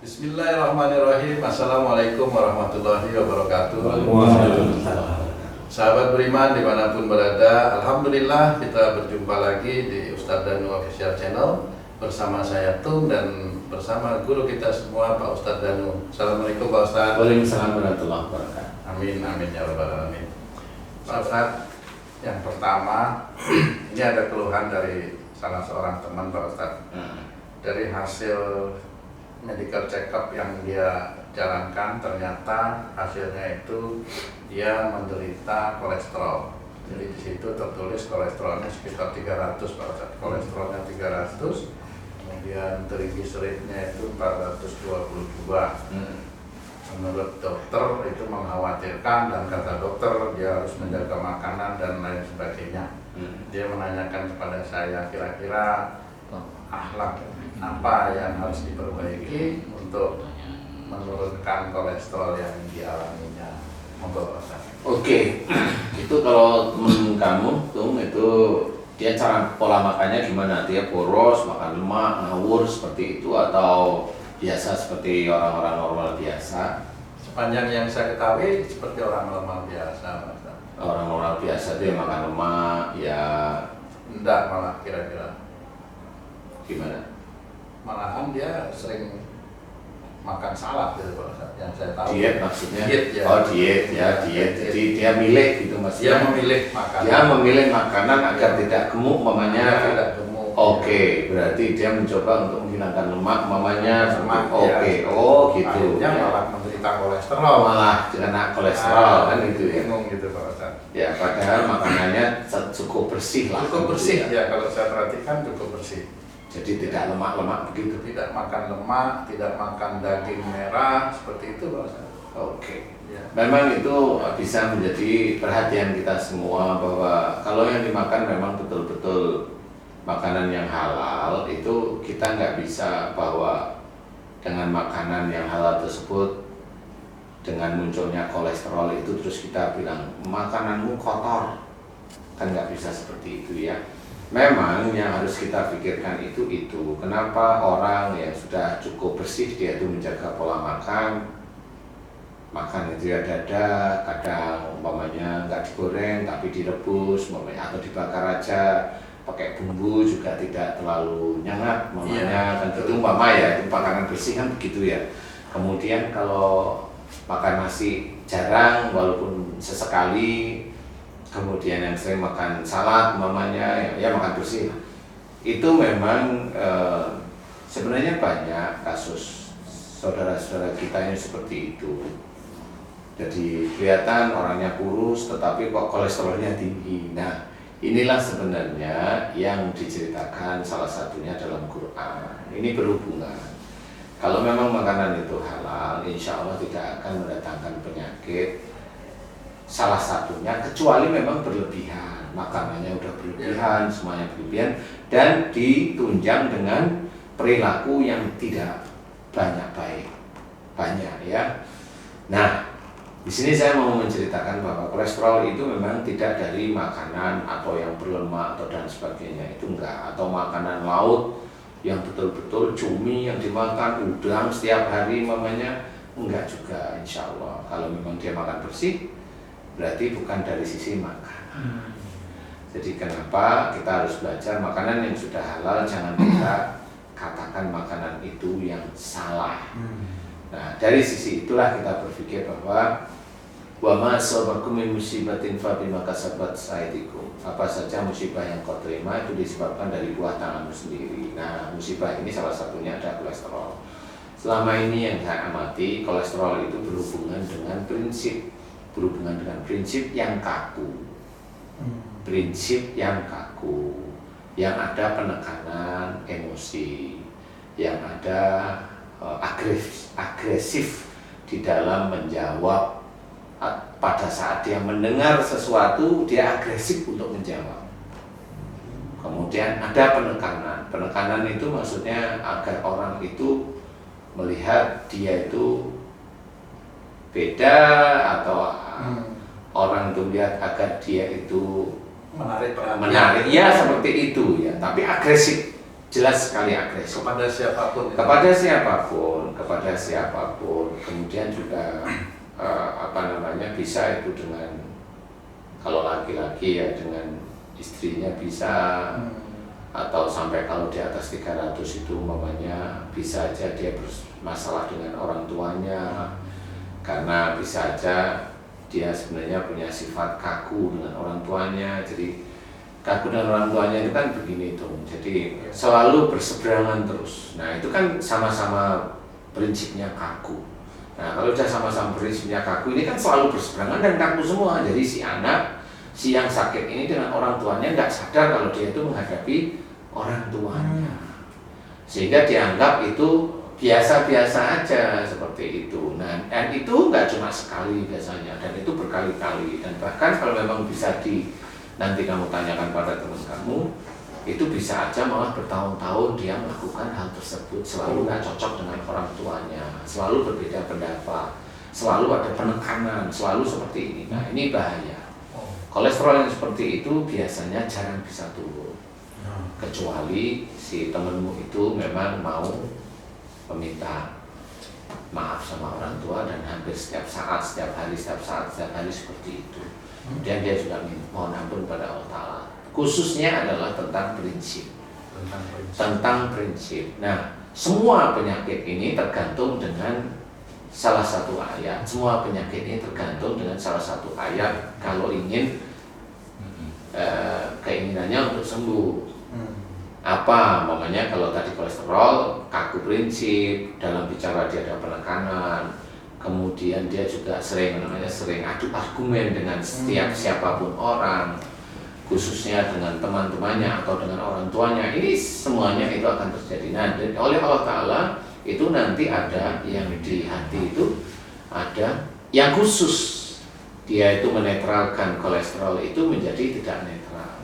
Bismillahirrahmanirrahim. Assalamualaikum warahmatullahi wabarakatuh. Waalaikumsalam. Sahabat beriman dimanapun berada, alhamdulillah kita berjumpa lagi di Ustadz Danu Official Channel bersama saya Tung dan bersama guru kita semua Pak Ustadz Danu. Assalamualaikum Pak Ustadz. Waalaikumsalam warahmatullahi wabarakatuh. Amin amin ya rabbal alamin. Pak Ustadz, yang pertama ini ada keluhan dari salah seorang teman Pak Ustadz. Dari hasil medical check up yang dia jalankan, ternyata hasilnya itu dia menderita kolesterol. Jadi di situ tertulis kolesterolnya sekitar 300 Pak Ustadz. Kolesterolnya 300, kemudian triglyceridnya itu 422. Menurut dokter itu mengkhawatirkan dan kata dokter dia harus menjaga makanan dan lain sebagainya. Dia menanyakan kepada saya kira-kira akhlak apa yang harus diperbaiki untuk menurunkan kolesterol yang dialaminya. Monggo Pak. Oke, itu kalau temen kamu tuh itu dia cara pola makannya gimana? Dia boros, makan lemak, ngawur seperti itu atau biasa seperti orang-orang normal biasa? Sepanjang yang saya ketahui seperti orang normal biasa Pak. Orang normal biasa dia makan lemak, ya Enggak, malah kira-kira gimana? malahan dia sering makan salad gitu Pak Ustadz, yang saya tahu. Diet maksudnya? Diet, ya. Oh diet ya, diet. Jadi dia milih gitu Dia maksudnya. memilih makanan. Dia memilih makanan agar tidak gemuk mamanya. Tidak gemuk. Oke, berarti dia mencoba untuk menghilangkan lemak mamanya. Lemak, Oke, ya. oh gitu. Akhirnya Ya. malah menderita kolesterol. Malah kena kolesterol kan gitu ya. Bingung gitu Pak Ustadz. Ya padahal makanannya cukup bersih lah. Cukup gitu bersih ya. ya, kalau saya perhatikan cukup bersih. Jadi tidak lemak-lemak begitu. Tidak makan lemak, tidak makan daging merah, seperti itu Pak Ustadz. Oke. Ya. Memang itu bisa menjadi perhatian kita semua bahwa kalau yang dimakan memang betul-betul makanan yang halal, itu kita nggak bisa bahwa dengan makanan yang halal tersebut dengan munculnya kolesterol itu terus kita bilang makananmu kotor, kan nggak bisa seperti itu ya. Memang yang harus kita pikirkan itu kenapa orang yang sudah cukup bersih dia itu menjaga pola makan itu ya dada, kadang umpamanya nggak digoreng tapi direbus umpamanya, atau dibakar aja pakai bumbu juga tidak terlalu nyengat umpamanya, kan itu umpama ya itu makanan bersih kan begitu ya. Kemudian kalau makan nasi jarang walaupun sesekali, kemudian yang sering makan salad umpamanya ya makan bersih, itu memang sebenarnya banyak kasus saudara-saudara kita yang seperti itu. Jadi kelihatan orangnya kurus tetapi kok kolesterolnya tinggi. Nah inilah sebenarnya yang diceritakan salah satunya dalam Quran. Ini berhubungan. Kalau memang makanan itu halal, insya Allah tidak akan mendatangkan penyakit. Salah satunya kecuali memang berlebihan, makanannya udah berlebihan, semuanya berlebihan dan ditunjang dengan perilaku yang tidak banyak ya. Nah, di sini saya mau menceritakan bahwa kolesterol itu memang tidak dari makanan atau yang berlemak atau dan sebagainya, itu enggak, atau makanan laut yang betul-betul cumi yang dimakan udang setiap hari mamanya, enggak juga insya Allah. Kalau memang dia makan bersih berarti bukan dari sisi makanan. Jadi kenapa kita harus belajar makanan yang sudah halal, jangan kita katakan makanan itu yang salah. Nah dari sisi itulah kita berpikir bahwa wa ma asabakum min musibatin fa bima kasabat aydikum. Apa saja musibah yang kau terima itu disebabkan dari buah tanganmu sendiri. Nah musibah ini salah satunya ada kolesterol. Selama ini yang saya amati, kolesterol itu berhubungan dengan prinsip yang kaku. Prinsip yang kaku, yang ada penekanan emosi, yang ada agresif di dalam menjawab. Pada saat dia mendengar sesuatu dia agresif untuk menjawab. Kemudian ada penekanan. Penekanan itu maksudnya agar orang itu melihat dia itu beda, atau orang itu lihat agar dia itu Menarik ya seperti itu ya, tapi agresif. jelas sekali agresif kepada siapapun. kepada siapapun. Kemudian juga bisa itu dengan, kalau laki-laki ya dengan istrinya bisa, atau sampai kalau di atas 300 itu umpamanya bisa aja dia bermasalah dengan orang tuanya, karena bisa aja dia sebenarnya punya sifat kaku dengan orang tuanya. Jadi kaku dengan orang tuanya itu kan begini tuh, jadi selalu berseberangan terus. Nah itu kan sama-sama prinsipnya kaku. Nah kalau sudah sama-sama prinsipnya kaku, ini kan selalu berseberangan dan kaku semua. Jadi si anak, si yang sakit ini dengan orang tuanya nggak sadar kalau dia itu menghadapi orang tuanya, sehingga dianggap itu biasa-biasa aja seperti itu. Nah, dan itu nggak cuma sekali biasanya, dan itu berkali-kali. Dan bahkan kalau memang bisa nanti kamu tanyakan pada teman kamu, itu bisa aja malah bertahun-tahun dia melakukan hal tersebut, selalu nggak cocok dengan orang tuanya, selalu berbeda pendapat, selalu ada penekanan, selalu seperti ini. Nah ini bahaya. Kolesterol yang seperti itu biasanya jarang bisa turun, kecuali si temenmu itu memang mau meminta maaf sama orang tua, dan hampir setiap saat, setiap hari seperti itu. Kemudian dia juga mohon ampun pada Allah Ta'ala. Khususnya adalah tentang prinsip. Nah, semua penyakit ini tergantung dengan salah satu ayat. Kalau ingin keinginannya untuk sembuh. Apa namanya, kalau tadi kolesterol, kaku prinsip, dalam bicara dia ada penekanan, kemudian dia juga sering adu argumen dengan setiap siapapun orang, khususnya dengan teman-temannya atau dengan orang tuanya. Ini semuanya itu akan terjadi. Nah, oleh Allah Ta'ala itu nanti ada yang di hati itu, ada yang khusus, dia itu menetralkan kolesterol itu menjadi tidak netral.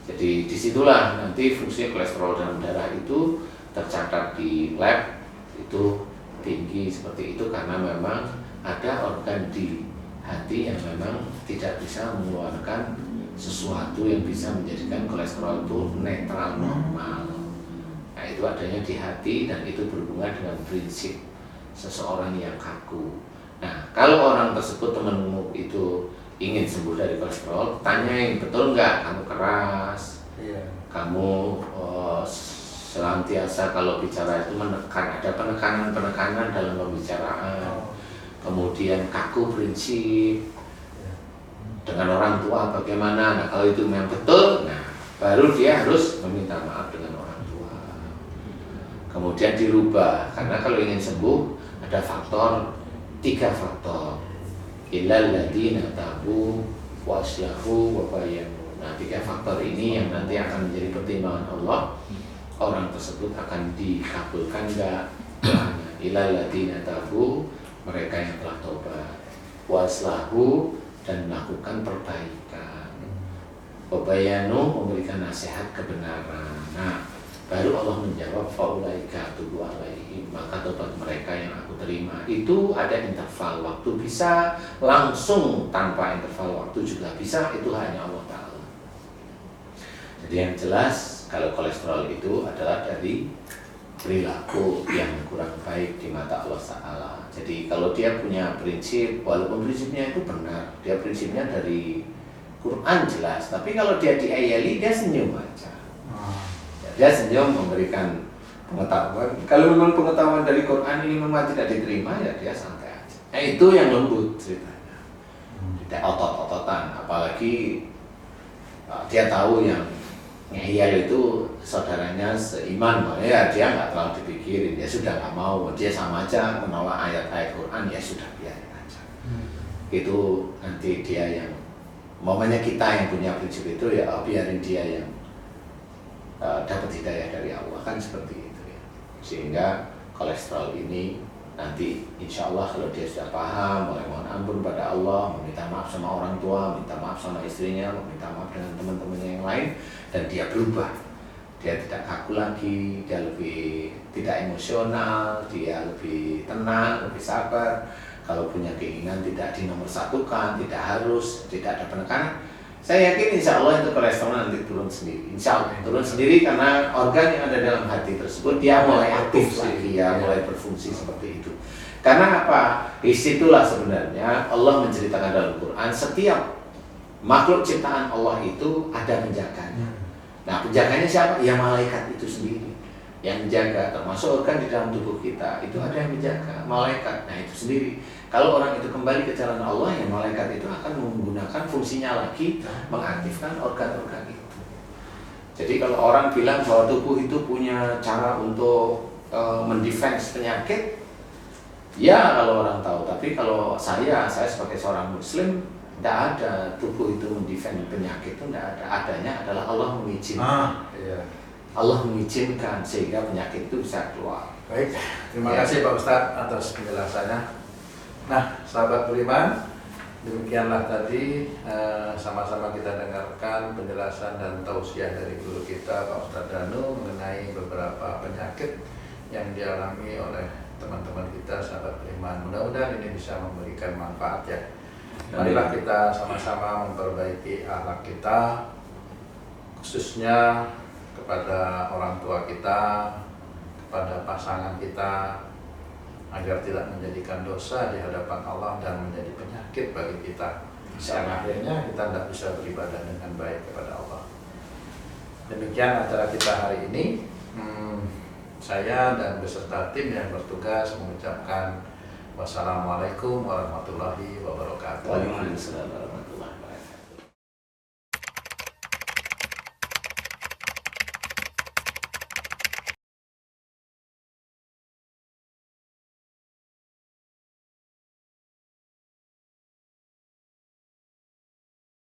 Jadi disitulah nanti fungsi kolesterol dalam darah itu tercatat di lab itu tinggi seperti itu, karena memang ada organ di hati yang memang tidak bisa mengeluarkan sesuatu yang bisa menjadikan kolesterol itu netral normal. Nah itu adanya di hati, dan itu berhubungan dengan prinsip seseorang yang kaku. Nah kalau orang tersebut, temanmu itu ingin sembuh dari kolesterol, tanyain, betul nggak kamu keras, kamu senantiasa kalau bicara itu menekan, ada penekanan dalam pembicaraan, kemudian kaku prinsip dengan orang tua bagaimana. Nah kalau itu memang betul, nah baru dia harus meminta maaf dengan orang tua, kemudian dirubah. Karena kalau ingin sembuh ada tiga faktor, illal ladzina tabu waslahu wa bayanu. Nah 3 faktor ini yang nanti akan menjadi pertimbangan Allah, orang tersebut akan dikabulkan enggak doanya. Illal ladzina tabu, mereka yang telah tobat, waslahu, dan melakukan perbaikan, wabayanu, memberikan nasihat kebenaran. Nah baru Allah menjawab faulaika tubu alaihim, maka tobat mereka yang aku terima. Itu ada interval waktu, bisa langsung tanpa interval waktu juga bisa, itu hanya Allah Ta'ala. Jadi yang jelas kalau kolesterol itu adalah dari perilaku yang kurang baik di mata Allah Ta'ala. Jadi kalau dia punya prinsip, walaupun prinsipnya itu benar, dia prinsipnya dari Quran jelas, tapi kalau dia diayali, dia senyum aja. Dia senyum memberikan pengetahuan. Kalau memang pengetahuan dari Quran ini memang tidak diterima, ya dia santai aja. Nah itu yang lembut ceritanya, tidak otot-ototan. Apalagi dia tahu yang ngeyel itu saudaranya seiman, ya dia nggak terlalu dipikirin, dia sudah nggak mau, dia sama aja menolak ayat-ayat Quran, ya sudah biarin aja. Itu nanti dia yang, momennya kita yang punya prinsip itu, ya biarin dia yang dapat hidayah dari Allah, kan seperti itu ya. Sehingga kolesterol ini nanti insya Allah kalau dia sudah paham, mulai mohon ampun pada Allah, meminta maaf sama orang tua, minta maaf sama istrinya, meminta maaf dengan teman-temannya yang lain, dan dia berubah, dia tidak kaku lagi, dia lebih tidak emosional, dia lebih tenang, lebih sabar. Kalau punya keinginan tidak dinomorsatukan, tidak harus, tidak ada penekanan, Saya yakin insya Allah itu kolesterol nanti turun sendiri. Insya Allah turun sendiri karena organ yang ada dalam hati tersebut dia mulai aktif lagi, ya mulai berfungsi seperti itu. Karena apa? Disitulah sebenarnya Allah menceritakan dalam Quran setiap makhluk ciptaan Allah itu ada penjaganya. Nah penjaganya siapa? Ya malaikat itu sendiri yang menjaga, termasuk organ di dalam tubuh kita itu ada yang menjaga, malaikat. Nah itu sendiri. Kalau orang itu kembali ke jalan Allah, ya malaikat itu akan menggunakan fungsinya lagi, mengaktifkan organ-organ itu. Jadi kalau orang bilang bahwa tubuh itu punya cara untuk mendefense penyakit, ya kalau orang tahu. Tapi kalau saya sebagai seorang Muslim, tidak ada tubuh itu mendefense penyakit itu tidak ada. Adanya adalah Allah mengizinkan. Allah mengizinkan sehingga penyakit itu bisa keluar. Baik, terima kasih Pak Ustadz atas penjelasannya. Nah, sahabat beriman, demikianlah tadi sama-sama kita dengarkan penjelasan dan tausiah dari guru kita Pak Ustadz Danu mengenai beberapa penyakit yang dialami oleh teman-teman kita sahabat beriman. Mudah-mudahan ini bisa memberikan manfaat ya. Marilah kita sama-sama memperbaiki akhlak kita, khususnya kepada orang tua kita, kepada pasangan kita, agar tidak menjadikan dosa di hadapan Allah dan menjadi penyakit bagi kita. Yang akhirnya kita tidak bisa beribadah dengan baik kepada Allah. Demikian acara kita hari ini. Saya dan beserta tim yang bertugas mengucapkan wassalamualaikum warahmatullahi wabarakatuh. Waalaikumsalam warahmatullahi wabarakatuh.